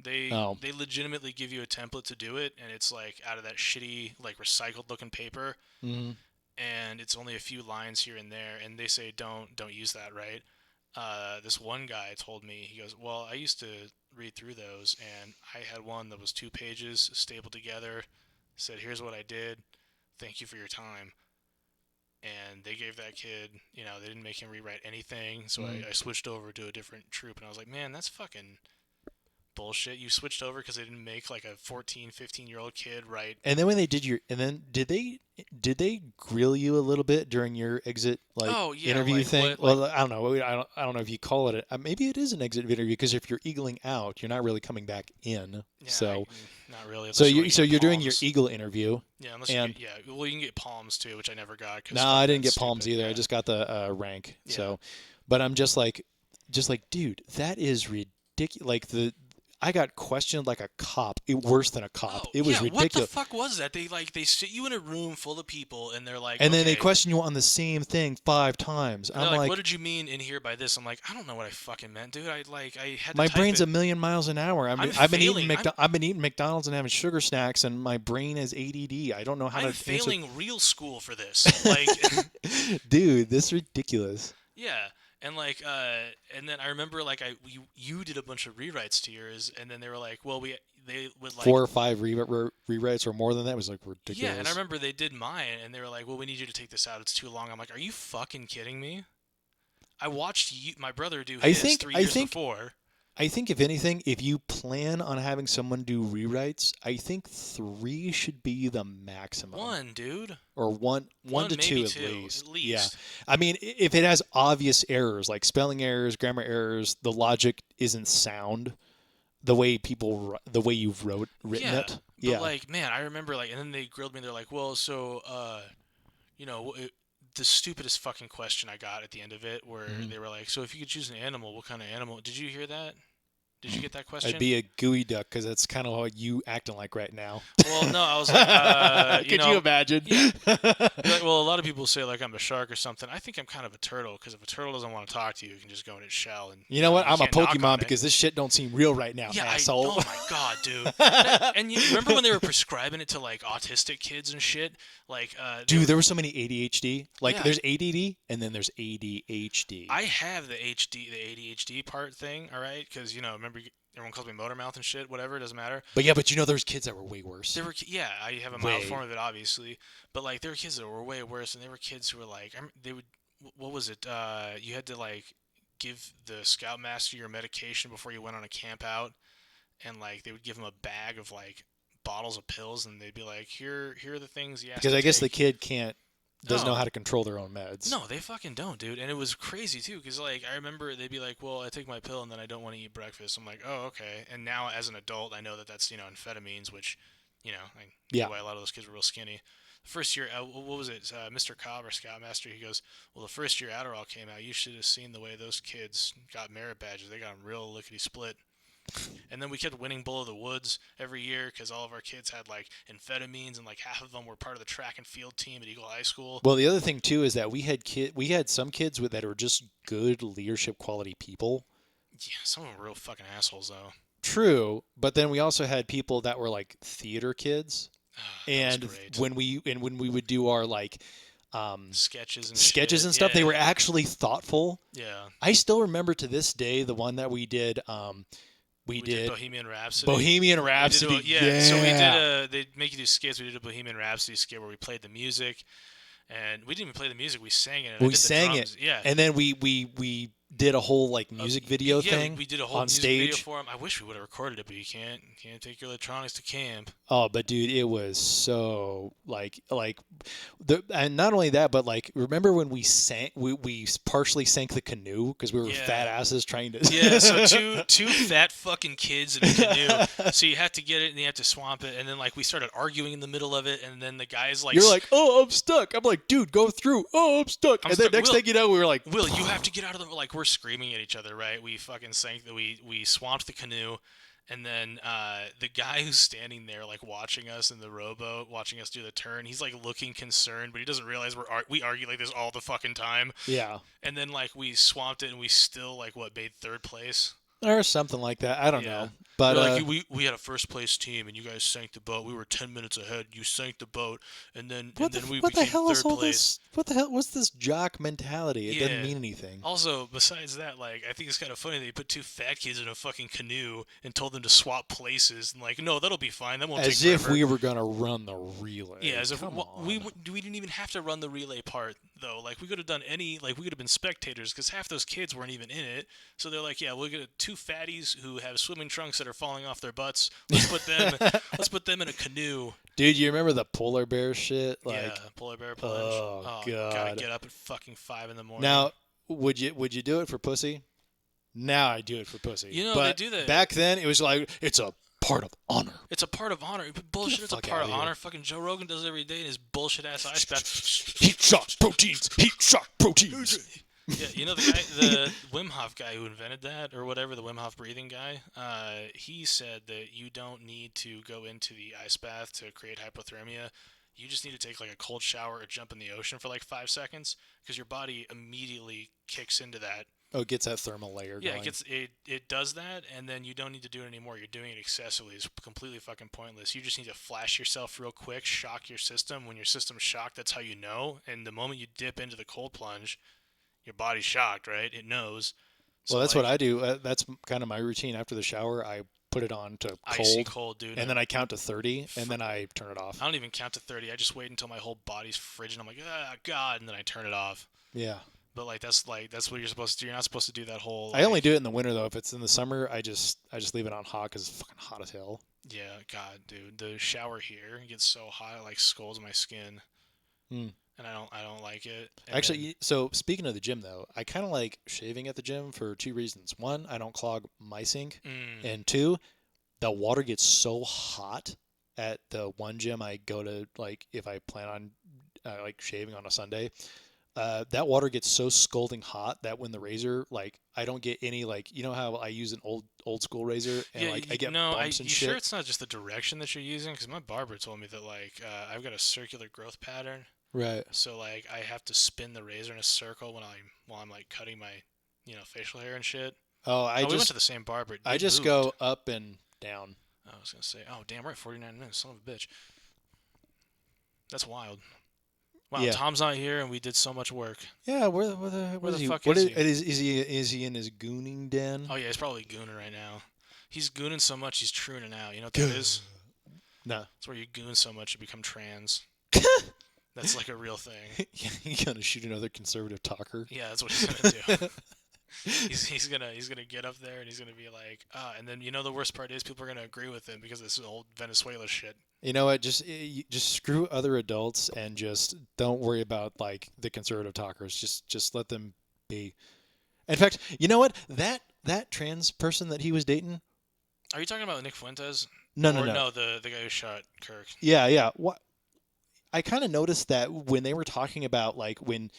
They legitimately give you a template to do it, and it's like out of that shitty like recycled looking paper, and it's only a few lines here and there, and they say don't use that, right? This one guy told me, he goes, well, I used to read through those, and I had one that was 2 pages stapled together, said here's what I did. Thank you for your time. And they gave that kid, they didn't make him rewrite anything. So I switched over to a different troop. And I was like, man, that's fucking bullshit. You switched over because they didn't make like a 14, 15-year-old kid write. And then when they did did they grill you a little bit during your exit interview thing? Well, I don't know. I don't know if you call it maybe it is an exit interview because if you're eagling out, you're not really coming back in. Yeah, not really. So you're doing your eagle interview. Yeah, you can get palms too, which I never got. No, I didn't get palms either. Yeah. I just got the rank. Yeah. So, but I'm just like, dude, that is ridiculous. Like I got questioned like a cop. Worse than a cop. It was ridiculous. What the fuck was that? They sit you in a room full of people and they're like, and then they question you on the same thing 5 times. I'm like, what did you mean in here by this? I'm like, I don't know what I fucking meant, dude. I had to my type brain's it. a million miles an hour. I've been eating McDonald's and having sugar snacks, and my brain is ADD. I don't know how to. I'm failing real school for this. Like, dude, this is ridiculous. Yeah. And and then I remember you did a bunch of rewrites to yours, and then they were like, well, they would like 4 or 5 rewrites or more than that. It was like ridiculous. Yeah, and I remember they did mine, and they were like, well, we need you to take this out. It's too long. I'm like, are you fucking kidding me? I watched my brother do his 3 years before. I think if anything, if you plan on having someone do rewrites, I think 3 should be the maximum. 1, dude. Or one to two at 2 least. At least. Yeah. I mean, if it has obvious errors, like spelling errors, grammar errors, the logic isn't sound, the way you've written it. Yeah. But like, man, I remember and then they grilled me. They're like, well, so, the stupidest fucking question I got at the end of it, where they were like, so if you could choose an animal, what kind of animal? Did you hear that? Did you get that question? I'd be a gooey duck because that's kind of what you acting like right now. Well, no, I was like, could you imagine? Yeah. Well, a lot of people say like I'm a shark or something. I think I'm kind of a turtle because if a turtle doesn't want to talk to you, you can just go in its shell and. You know what? I'm a Pokemon because this shit don't seem real right now, asshole. Oh my god, dude! And you remember when they were prescribing it to like autistic kids and shit? Like, dude, there were so many ADHD. There's ADD and then there's ADHD. I have the ADHD part thing. All right, because remember everyone calls me motor mouth and shit. Whatever, it doesn't matter. But yeah, there's kids that were way worse. I have a mild form of it, obviously. But like, there were kids that were way worse, and there were kids who were like, what was it? You had to like give the scoutmaster your medication before you went on a camp out, and like they would give him a bag of like bottles of pills, and they'd be like, here are the things you have because to I guess take. the kid doesn't know how to control their own meds. No, they fucking don't, dude. And it was crazy too, because like I remember they'd be like, well, I take my pill and then I don't want to eat breakfast. I'm like, oh, okay. And now as an adult, I know that that's amphetamines, which You know, anyway, a lot of those kids were real skinny. First year, what was it? Mr. Cobb or Scoutmaster, he goes, well, the first year Adderall came out, you should have seen the way those kids got merit badges. They got them real lickety-split. And then we kept winning Bull of the Woods every year because all of our kids had, like, amphetamines, and, like, half of them were part of the track and field team at Eagle High School. Well, the other thing, too, is that we had some kids that were just good leadership quality people. Yeah, some of them were real fucking assholes, though. True, but then we also had people that were, like, theater kids. And when we would do our like sketches and stuff, they were actually thoughtful. Yeah. I still remember to this day the one that we did. We did Bohemian Rhapsody. So we did. They make you do skits. We did a Bohemian Rhapsody skit where we played the music, and we didn't even play the music. We sang it. We sang it. Yeah. And then we did a whole like music video thing. We did a whole on music stage video for him. I wish we would have recorded it, but you can't take your electronics to camp. Oh, but dude, it was so and not only that, but like remember when we partially sank the canoe because we were fat asses trying to. Yeah, so two fat fucking kids in a canoe. So you have to get it and you have to swamp it, and then like we started arguing in the middle of it, and then the guy's like, "You're like, oh, I'm stuck." I'm like, "Dude, go through." "Oh, I'm stuck." And then next thing you know, we were like, "Will, you have to get out of the like." We're screaming at each other, right? We fucking sank that. We swamped the canoe, and then the guy who's standing there, like watching us in the rowboat, watching us do the turn, he's like looking concerned, but he doesn't realize we argue like this all the fucking time. Yeah. And then like we swamped it, and we still like made third place. Or something like that. I don't know. But like, we had a first place team, and you guys sank the boat. We were 10 minutes ahead. You sank the boat, and then we became third place. What the hell? What's this jock mentality? It doesn't mean anything. Also, besides that, like I think it's kind of funny that you put two fat kids in a fucking canoe and told them to swap places, and like, no, that'll be fine. That won't take forever. As if we were gonna run the relay. Yeah, as if we didn't even have to run the relay part though. Like we could have done we could have been spectators because half those kids weren't even in it. So they're like, yeah, we'll get two fatties who have swimming trunks that are falling off their butts. Let's put them in a canoe. Dude, you remember the polar bear shit? Yeah, polar bear plunge. Oh god, gotta get up at fucking 5 a.m. Now, would you do it for pussy? Now I do it for pussy. You know, but they do that. Back then, it was like it's a part of honor. It's a part of honor. Bullshit. It's a part of honor. Fucking Joe Rogan does it every day in his bullshit ass ice bath. Heat shock proteins. Heat shock proteins. Yeah, you know the Wim Hof guy who invented that or whatever, the Wim Hof breathing guy. He said that you don't need to go into the ice bath to create hypothermia. You just need to take like a cold shower or jump in the ocean for like 5 seconds because your body immediately kicks into that. Oh, it gets that thermal layer going. Yeah, it does that, and then you don't need to do it anymore. You're doing it excessively. It's completely fucking pointless. You just need to flash yourself real quick, shock your system. When your system's shocked, that's how you know. And the moment you dip into the cold plunge, your body's shocked, right? It knows. So well, that's what I do. That's kind of my routine. After the shower, I put it on to icy cold, dude. And then I count to 30, and then I turn it off. I don't even count to 30. I just wait until my whole body's frigid. I'm like, ah, God, and then I turn it off. Yeah. But that's what you're supposed to do. You're not supposed to do that whole. I only do it in the winter though. If it's in the summer, I just leave it on hot because it's fucking hot as hell. Yeah, God, dude, the shower here gets so hot it like scalds my skin. And I don't like it. And actually, so speaking of the gym though, I kind of like shaving at the gym for 2 reasons. 1, I don't clog my sink, and 2, the water gets so hot at the one gym I go to. Like if I plan on like shaving on a Sunday. That water gets so scalding hot that when the razor, like, I don't get any, like, you know how I use an old school razor and like I get bumps and shit. Sure it's not just the direction that you're using? Because my barber told me that like I've got a circular growth pattern. Right. So like I have to spin the razor in a circle while I'm like cutting my facial hair and shit. We went to the same barber. I just go up and down. I was gonna say, oh damn, we're at 49 minutes, son of a bitch. That's wild. Wow, yeah. Tom's not here, and we did so much work. Yeah, where the fuck is he? Is he in his gooning den? Oh yeah, he's probably gooning right now. He's gooning so much he's truing out. You know what that is? No. It's where you goon so much you become trans. That's like a real thing. He's gonna shoot another conservative talker. Yeah, that's what he's gonna do. he's gonna get up there and he's gonna be like, and then the worst part is people are gonna agree with him because this is old Venezuela shit. You know what? Just screw other adults and just don't worry about like the conservative talkers. Just let them be. In fact, you know what? That trans person that he was dating. Are you talking about Nick Fuentes? No. The guy who shot Kirk. Yeah. What? I kind of noticed that when they were talking about like when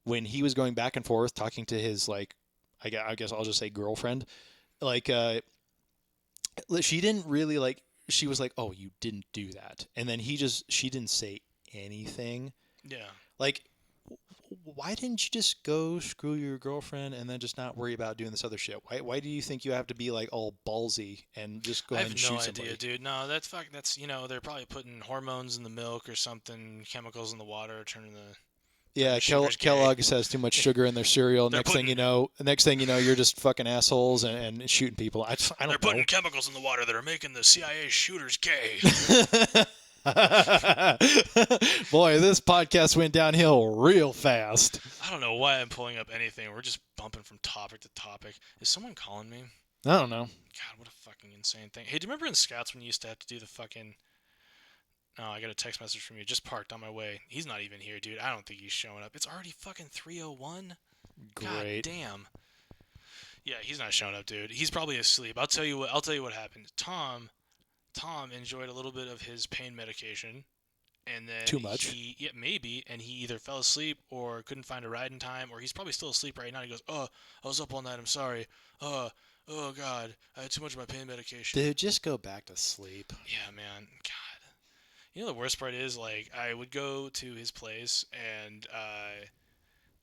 he was going back and forth talking to his like, I guess I'll just say girlfriend, like she didn't really like. She was like, "Oh, you didn't do that," and then she didn't say anything. Yeah. Like, why didn't you just go screw your girlfriend and then just not worry about doing this other shit? Why do you think you have to be like all ballsy and just go ahead and shoot somebody? I have no idea, dude. No, that's they're probably putting hormones in the milk or something, chemicals in the water, turning the Yeah, Kellogg has too much sugar in their cereal. Next thing you know, you're just fucking assholes and shooting people. I don't know. They're putting chemicals in the water that are making the CIA shooters gay. Boy, this podcast went downhill real fast. I don't know why I'm pulling up anything. We're just bumping from topic to topic. Is someone calling me? I don't know. God, what a fucking insane thing. Hey, do you remember in Scouts when you used to have to do the fucking... Oh, I got a text message from you. Just parked on my way. He's not even here, dude. I don't think he's showing up. It's already fucking 3:01. Great. God damn. Yeah, he's not showing up, dude. He's probably asleep. I'll tell you what happened. Tom enjoyed a little bit of his pain medication, and then too much. Maybe, and he either fell asleep or couldn't find a ride in time, or he's probably still asleep right now. He goes, "Oh, I was up all night. I'm sorry. Oh God, I had too much of my pain medication." Dude, just go back to sleep. Yeah, man. God. You know the worst part is, like, I would go to his place, and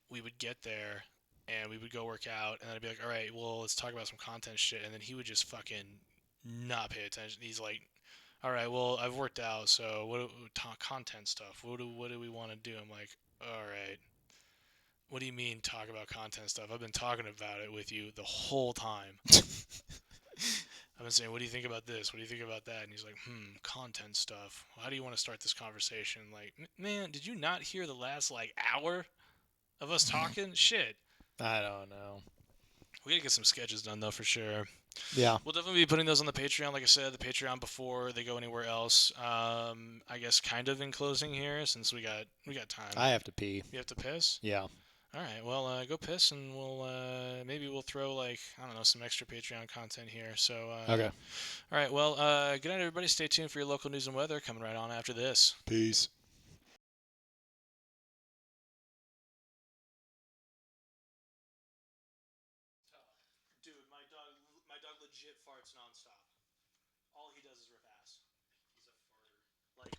we would get there, and we would go work out, and then I'd be like, all right, well, let's talk about some content shit, and then he would just fucking not pay attention. He's like, all right, well, I've worked out, so content stuff, what do we want to do? I'm like, all right, what do you mean talk about content stuff? I've been talking about it with you the whole time. I've been saying, what do you think about this? What do you think about that? And he's like, content stuff. How do you want to start this conversation? Like, man, did you not hear the last, like, hour of us talking? Shit. I don't know. We gotta get some sketches done, though, for sure. Yeah. We'll definitely be putting those on the Patreon. Like I said, the Patreon before they go anywhere else. I guess kind of in closing here, since we got time. I have to pee. You have to piss? Yeah. All right, well, go piss, and maybe we'll throw, like, I don't know, some extra Patreon content here. So okay. All right, well, good night, everybody. Stay tuned for your local news and weather coming right on after this. Peace. Dude, my dog legit farts nonstop. All he does is rip ass. He's a farter. Like,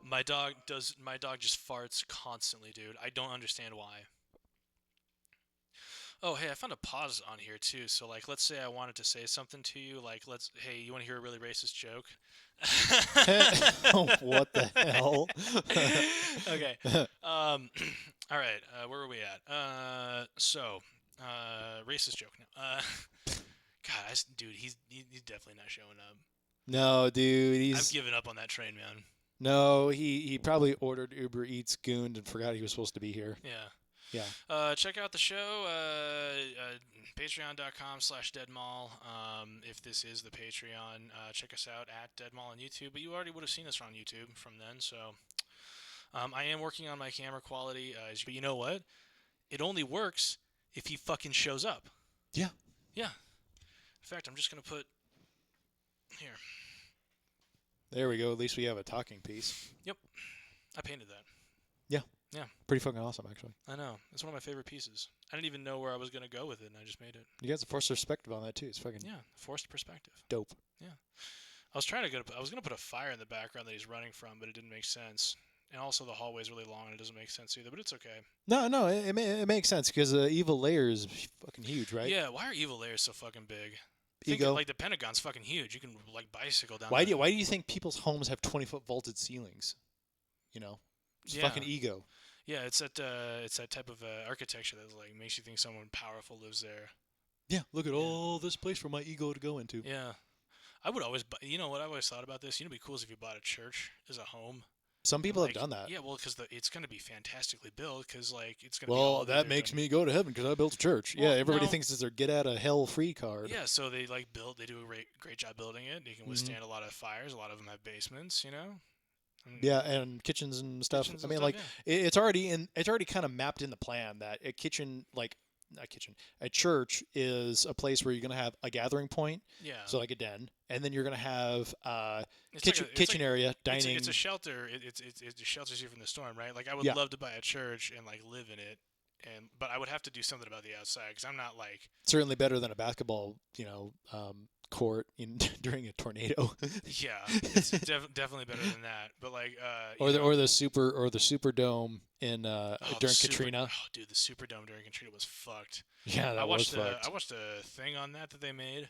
my dog just farts constantly, dude. I don't understand why. Oh, hey, I found a pause on here too. So, like, let's say I wanted to say something to you. Like, hey, you want to hear a really racist joke? What the hell? Okay. All right. Where are we at? Racist joke now. God, dude, he's definitely not showing up. No, dude, I've given up on that train, man. No, he probably ordered Uber Eats gooned and forgot he was supposed to be here. Yeah. Yeah. Check out the show, patreon.com/deadmall. If this is the Patreon, check us out at Deadmall on YouTube. But you already would have seen us on YouTube from then. So I am working on my camera quality. But you know what? It only works if he fucking shows up. Yeah. Yeah. In fact, I'm just going to put here. There we go. At least we have a talking piece. Yep. I painted that. Yeah. Yeah. Pretty fucking awesome, actually. I know. It's one of my favorite pieces. I didn't even know where I was going to go with it, and I just made it. You got a forced perspective on that, too. It's fucking... Yeah, forced perspective. Dope. Yeah. I was going to put a fire in the background that he's running from, but it didn't make sense. And also the hallway's really long, and it doesn't make sense either, but it's okay. No, it makes sense, because Evil Layer is fucking huge, right? Yeah, why are Evil Layers so fucking big? Ego. Like, the Pentagon's fucking huge. You can, like, bicycle down Why do you think people's homes have 20-foot vaulted ceilings? You know? It's fucking ego. Yeah, it's that type of architecture that, like, makes you think someone powerful lives there. Yeah, look at all this place for my ego to go into. Yeah. I would always, you know what I've always thought about this? You know, it'd be cool if you bought a church as a home. Some people have done that. Yeah, well, because it's going to be fantastically built, because, like, it's going to be Well, that makes me go to heaven because I built a church. Well, yeah, everybody thinks it's their get-out-of-hell-free card. Yeah, so they, like, they do a great job building it. They can withstand a lot of fires. A lot of them have basements, you know? Yeah, and kitchens and stuff. It's already kind of mapped in the plan that a kitchen, like, a church is a place where you're going to have a gathering point. Yeah. So like a den, and then you're going to have It's kitchen area, dining. It's a shelter. It shelters you from the storm, right? Like I would love to buy a church and like live in it, but I would have to do something about the outside because I'm not like certainly better than a basketball, court during a tornado. Yeah, it's definitely better than that. But like, or the Superdome in during Katrina. Oh, dude, the Superdome during Katrina was fucked. Yeah, that was fucked. I watched a thing on that they made.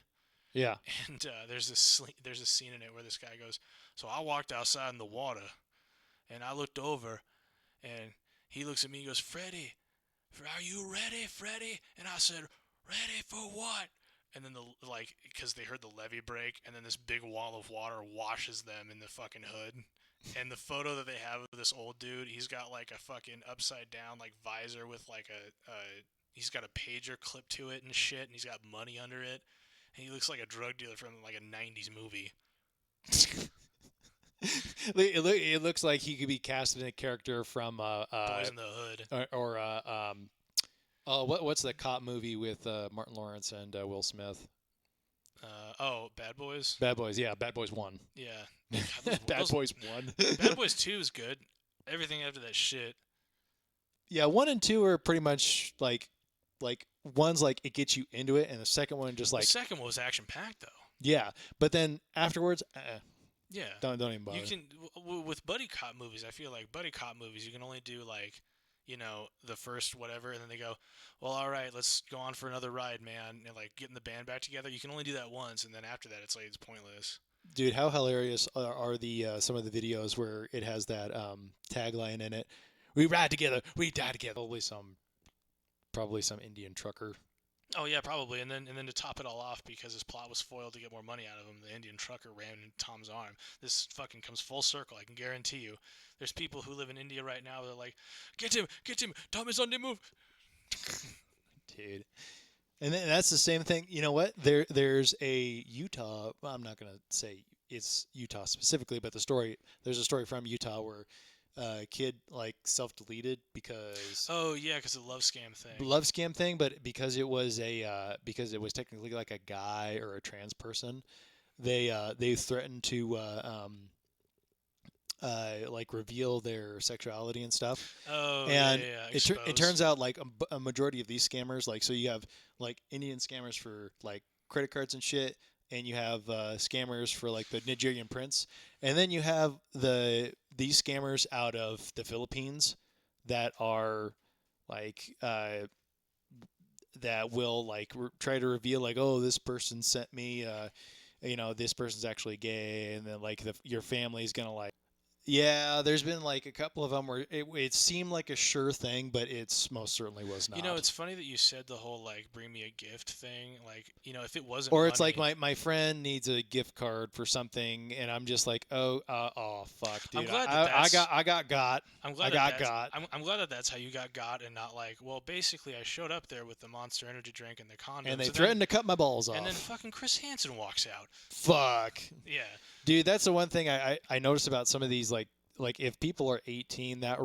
Yeah. And there's a scene in it where this guy goes, so I walked outside in the water, and I looked over, and he looks at me and goes, Freddie, are you ready, Freddie? And I said, ready for what? And then because they heard the levee break, and then this big wall of water washes them in the fucking hood. And the photo that they have of this old dude, he's got like a fucking upside down like visor with like he's got a pager clipped to it and shit, and he's got money under it. And he looks like a drug dealer from like a 90s movie. It looks like he could be cast in a character from Boys in the Hood. What's the cop movie with Martin Lawrence and Will Smith? Bad Boys? Bad Boys, yeah. Bad Boys 1. Yeah. Bad Boys 1. Bad Boys 2 is good. Everything after that shit. Yeah, 1 and 2 are pretty much like one's like it gets you into it, and the second one just like... The second one was action-packed, though. Yeah, but then afterwards... Yeah. Don't even bother. You can... With buddy cop movies, I feel like buddy cop movies, you can only do like... the first whatever, and then they go, well, all right, let's go on for another ride, man, and like getting the band back together. You can only do that once, and then after that, it's pointless. Dude, how hilarious are the some of the videos where it has that tagline in it? We ride together, we die together. Probably some Indian trucker. Oh yeah, probably, and then to top it all off, because his plot was foiled to get more money out of him, the Indian trucker ran into Tom's arm. This fucking comes full circle. I can guarantee you. There's people who live in India right now. They're like, get him, Tom is on the move. Dude, and then that's the same thing. You know what? There's a Utah. Well, I'm not gonna say it's Utah specifically, but there's a story from Utah where a kid like self-deleted because because of the love scam thing, but because it was technically like a guy or a trans person, they threatened to like reveal their sexuality and stuff. It turns out like a majority of these scammers, like, so you have like Indian scammers for like credit cards and shit, and you have scammers for like the Nigerian prince, and then you have these scammers out of the Philippines that are like that will like try to reveal like, oh, this person sent me this person's actually gay, and then like your family's gonna like... Yeah, there's been like a couple of them where it seemed like a sure thing, but it's most certainly was not. It's funny that you said the whole like bring me a gift thing. Like, if it wasn't, or it's money, like my friend needs a gift card for something, and I'm just like, oh fuck, dude. I got got. I'm glad that that's how you got, and not like, well, basically I showed up there with the Monster Energy drink and the condoms, and they threatened to cut my balls off, and then fucking Chris Hansen walks out. Fuck. Yeah. Dude, that's the one thing I noticed about some of these, like if people are 18, that